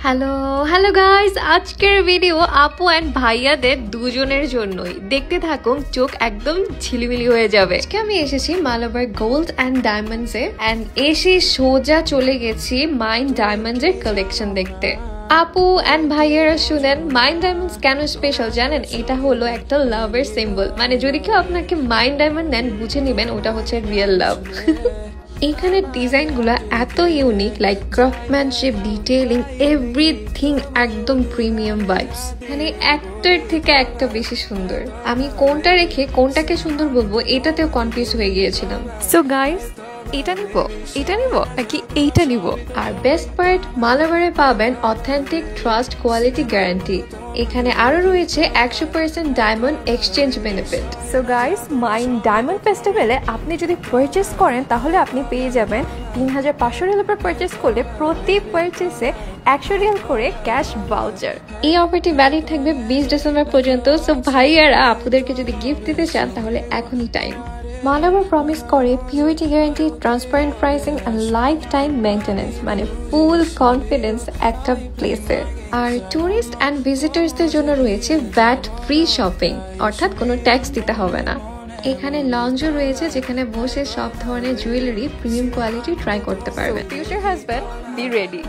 Hello hello guys, আজকের video আপু and ভাইয়াদের দুজনের জন্যই। দেখতে থাকুন, চোখ একদম ঝিলিমিলি হয়ে যাবে। আজকে আমি এসেছি মালাবার গোল্ড অ্যান্ড ডায়মন্ডসে অ্যান্ড এসে সোজা চলে গেছি মাইন্ড ডায়মন্ডসের কালেকশন দেখতে। আপু অ্যান্ড ভাইয়ারা শুনেন, মাইন্ড ডায়মন্ডস কেন স্পেশাল জানেন? এটা হলো একটা লাভের সিম্বল। মানে যদি কেউ আপনাকে মাইন্ড ডায়মন্ড দেন, বুঝে নেবেন ওটা হচ্ছে রিয়েল লাভ। এখানে ডিজাইনগুলো এত ইউনিক, লাইক ক্রাফটম্যানশিপ, ডিটেইলিং, এভরিথিং একদম প্রিমিয়াম ভাইবস। মানে একটার থেকে একটা বেশি সুন্দর। আমি কোনটা রেখে কোনটাকে সুন্দর বলবো এটাতেও কনফিউজ হয়ে গিয়েছিলাম। সো গাইস, এটা নিব নাকি এইটা নিব? আর বেস্ট পার্ট, মালাবারে পাবেন অথেন্টিক ট্রাস্ট কোয়ালিটি গ্যারান্টি। এখানে আরো রয়েছে 100% diamond exchange benefit. So guys, mind diamond ফেস্টিভ্যালে আপনি যদি পারচেস করেন তাহলে আপনি পেয়ে যাবেন 3500 রিয়াল পর পারচেস করলে প্রতি পারচেসে 100 রিয়াল করে ক্যাশ ভাউচার। এই অফারটি ভ্যালিড থাকবে 20 ডিসেম্বর পর্যন্ত। সো ভাইয়ারা আপুদেরকে যদি গিফট দিতে চান তাহলে এখনই টাইম। মালাবার প্রমিস করে purity guarantee, transparent pricing and life time maintenance, মানে ফুল কনফিডেন্স একটা প্লেসে। আর ট্যুরিস্ট অ্যান্ড ভিজিটার্সদের জন্য রয়েছে ভ্যাট ফ্রি শপিং, অর্থাৎ কোনো ট্যাক্স দিতে হবে না। এখানে লঞ্জও রয়েছে যেখানে বসে সব ধরনের জুয়েলারি প্রিমিয়াম কোয়ালিটি ট্রাই করতে পারবেন। Future husband, be ready.